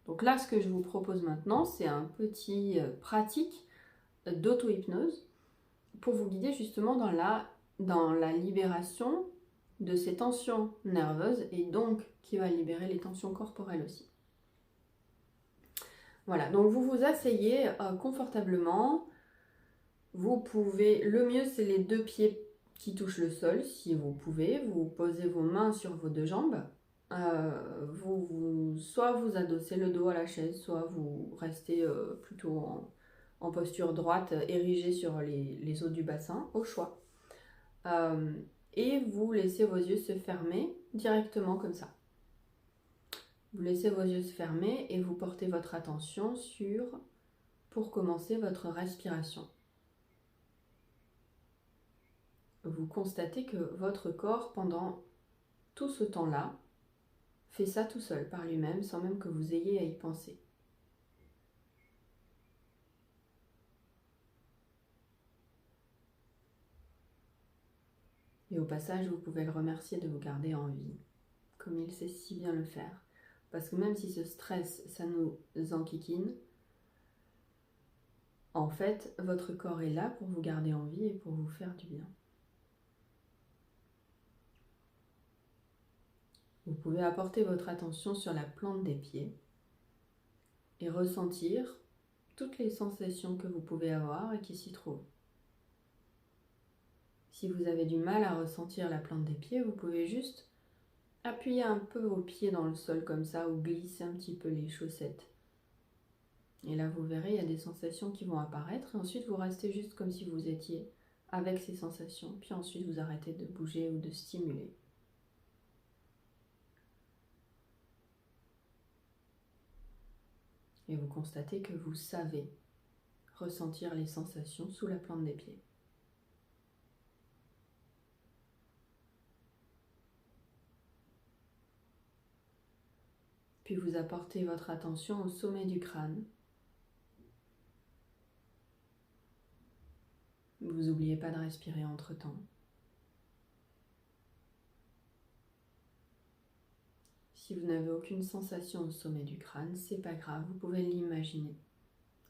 Donc là, ce que je vous propose maintenant, c'est un petit pratique d'auto-hypnose pour vous guider justement dans la libération de ces tensions nerveuses et donc qui va libérer les tensions corporelles aussi. Voilà, donc vous vous asseyez confortablement. Vous pouvez, le mieux c'est les 2 pieds qui touchent le sol, si vous pouvez. Vous posez vos mains sur vos 2 jambes. Soit vous adossez le dos à la chaise, soit vous restez plutôt en posture droite, érigée sur les os du bassin, au choix. Et vous laissez vos yeux se fermer directement comme ça. Vous laissez vos yeux se fermer et vous portez votre attention sur, pour commencer, votre respiration. Vous constatez que votre corps, pendant tout ce temps-là, fait ça tout seul, par lui-même, sans même que vous ayez à y penser. Et au passage, vous pouvez le remercier de vous garder en vie, comme il sait si bien le faire. Parce que même si ce stress, ça nous enquiquine, en fait, votre corps est là pour vous garder en vie et pour vous faire du bien. Vous pouvez apporter votre attention sur la plante des pieds et ressentir toutes les sensations que vous pouvez avoir et qui s'y trouvent. Si vous avez du mal à ressentir la plante des pieds, vous pouvez juste appuyer un peu vos pieds dans le sol comme ça ou glisser un petit peu les chaussettes. Et là, vous verrez, il y a des sensations qui vont apparaître. Et ensuite, vous restez juste comme si vous étiez avec ces sensations. Puis ensuite, vous arrêtez de bouger ou de stimuler. Et vous constatez que vous savez ressentir les sensations sous la plante des pieds. Puis vous apportez votre attention au sommet du crâne. Vous n'oubliez pas de respirer entre-temps. Si vous n'avez aucune sensation au sommet du crâne, c'est pas grave, vous pouvez l'imaginer.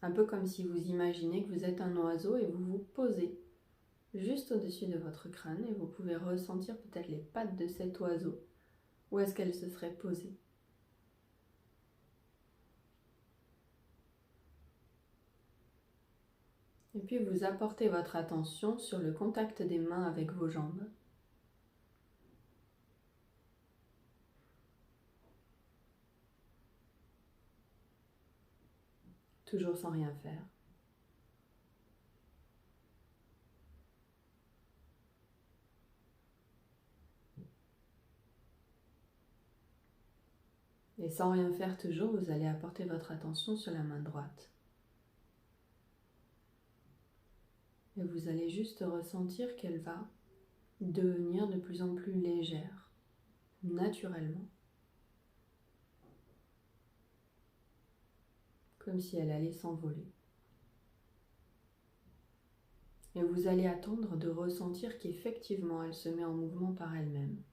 Un peu comme si vous imaginez que vous êtes un oiseau et vous vous posez juste au-dessus de votre crâne et vous pouvez ressentir peut-être les pattes de cet oiseau. Où est-ce qu'elles se seraient posées? Et puis vous apportez votre attention sur le contact des mains avec vos jambes. Toujours sans rien faire. Et sans rien faire toujours, vous allez apporter votre attention sur la main droite. Et vous allez juste ressentir qu'elle va devenir de plus en plus légère, naturellement. Comme si elle allait s'envoler. Et vous allez attendre de ressentir qu'effectivement elle se met en mouvement par elle-même.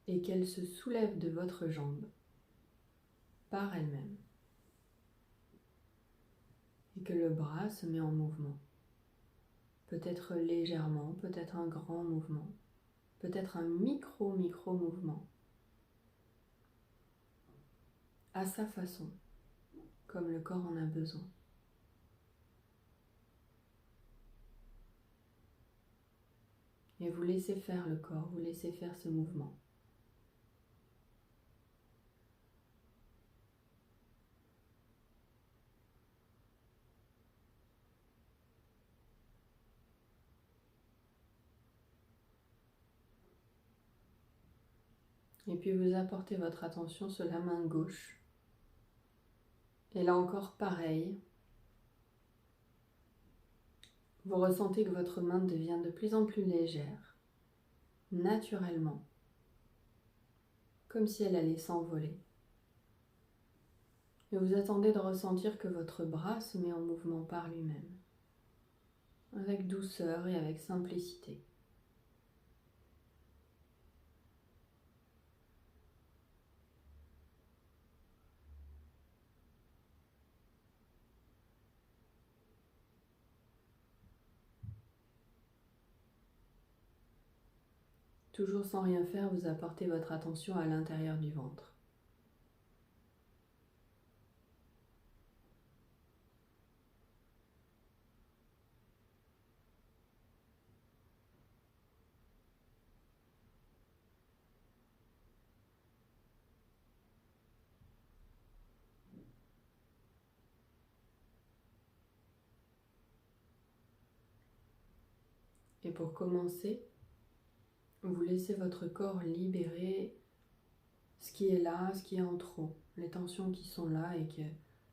Et qu'elle se soulève de votre jambe par elle-même. Et que le bras se met en mouvement. Peut-être légèrement, peut-être un grand mouvement, peut-être un micro mouvement. À sa façon, comme le corps en a besoin. Et vous laissez faire le corps, vous laissez faire ce mouvement. Et puis vous apportez votre attention sur la main gauche. Et là encore pareil. Vous ressentez que votre main devient de plus en plus légère, naturellement, comme si elle allait s'envoler. Et vous attendez de ressentir que votre bras se met en mouvement par lui-même, avec douceur et avec simplicité. Toujours sans rien faire, vous apportez votre attention à l'intérieur du ventre. Et pour commencer, vous laissez votre corps libérer ce qui est là, ce qui est en trop, les tensions qui sont là et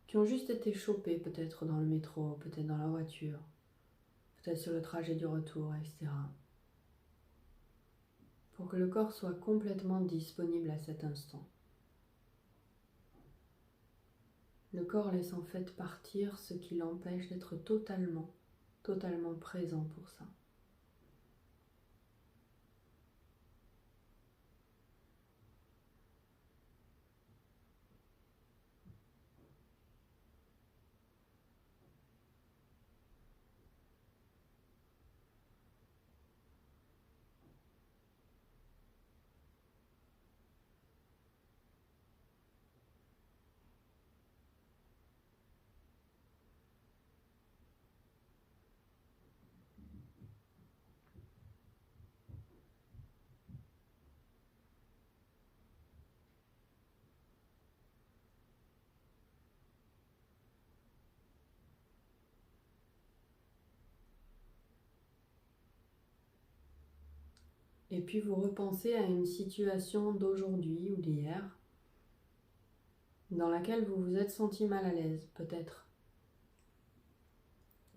qui ont juste été chopées peut-être dans le métro, peut-être dans la voiture, peut-être sur le trajet du retour, etc. Pour que le corps soit complètement disponible à cet instant. Le corps laisse en fait partir ce qui l'empêche d'être totalement présent pour ça. Et puis vous repensez à une situation d'aujourd'hui ou d'hier dans laquelle vous vous êtes senti mal à l'aise, peut-être.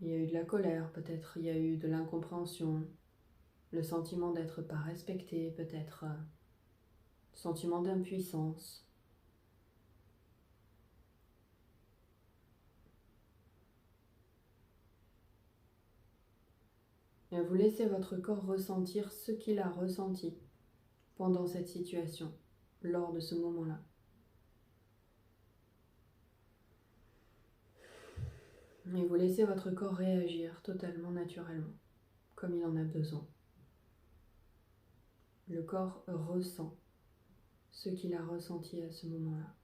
Il y a eu de la colère, peut-être il y a eu de l'incompréhension, le sentiment d'être pas respecté, peut-être le sentiment d'impuissance. Et vous laissez votre corps ressentir ce qu'il a ressenti pendant cette situation, lors de ce moment-là. Et vous laissez votre corps réagir totalement naturellement, comme il en a besoin. Le corps ressent ce qu'il a ressenti à ce moment-là.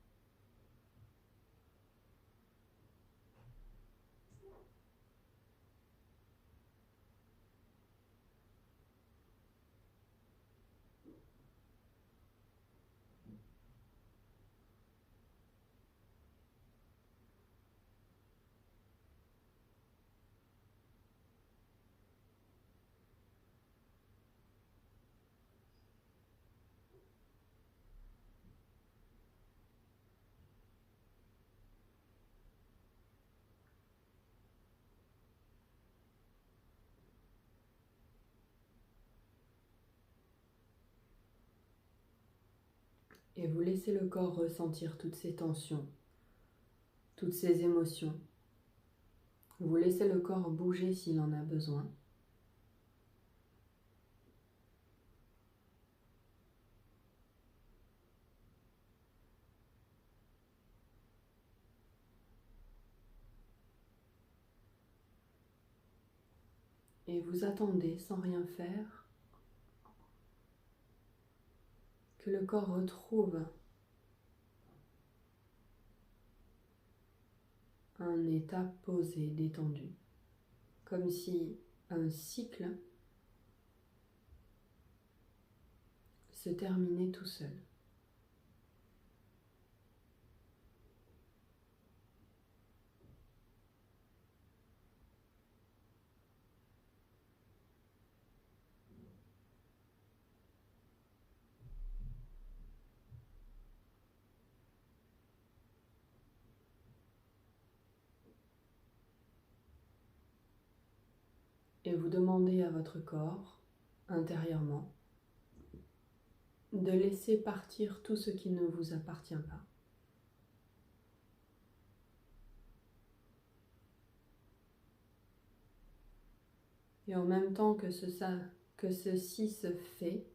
Et vous laissez le corps ressentir toutes ces tensions, toutes ces émotions. Vous laissez le corps bouger s'il en a besoin. Et vous attendez sans rien faire que le corps retrouve un état posé, détendu, comme si un cycle se terminait tout seul. Et vous demandez à votre corps, intérieurement, de laisser partir tout ce qui ne vous appartient pas. Et en même temps que ceci se fait,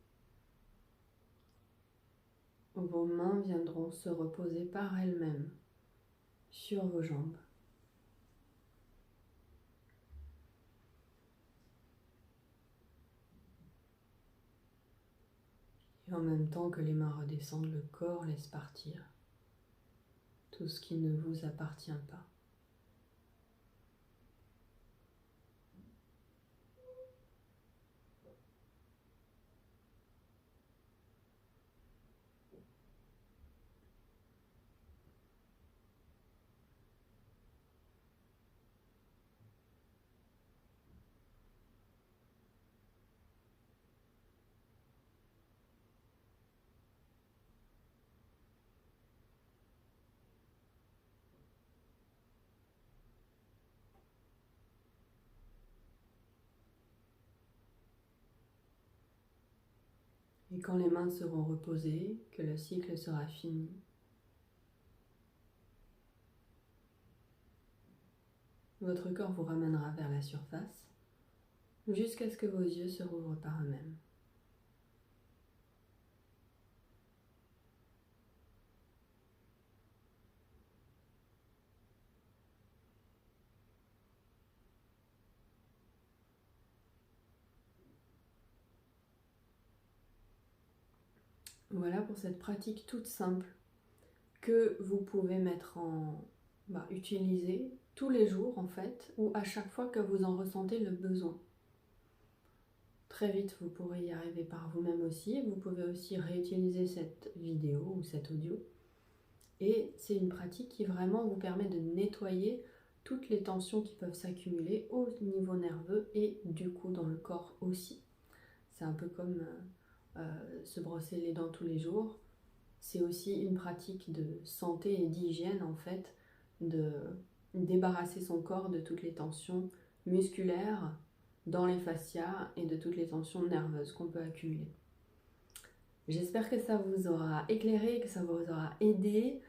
vos mains viendront se reposer par elles-mêmes sur vos jambes. Et en même temps que les mains redescendent, le corps laisse partir tout ce qui ne vous appartient pas. Et quand les mains seront reposées, que le cycle sera fini, votre corps vous ramènera vers la surface jusqu'à ce que vos yeux se rouvrent par eux-mêmes. Voilà pour cette pratique toute simple que vous pouvez utiliser tous les jours en fait, ou à chaque fois que vous en ressentez le besoin. Très vite, vous pourrez y arriver par vous-même aussi. Vous pouvez aussi réutiliser cette vidéo ou cet audio. Et c'est une pratique qui vraiment vous permet de nettoyer toutes les tensions qui peuvent s'accumuler au niveau nerveux et du coup dans le corps aussi. C'est un peu comme se brosser les dents tous les jours. C'est aussi une pratique de santé et d'hygiène en fait, de débarrasser son corps de toutes les tensions musculaires dans les fascias et de toutes les tensions nerveuses qu'on peut accumuler. J'espère que ça vous aura éclairé, que ça vous aura aidé.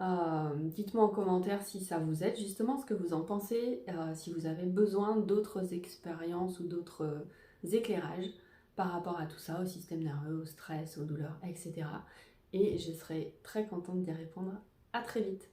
Dites-moi en commentaire si ça vous aide, justement ce que vous en pensez, si vous avez besoin d'autres expériences ou d'autres éclairages par rapport à tout ça, au système nerveux, au stress, aux douleurs, etc. Et je serai très contente d'y répondre. À très vite.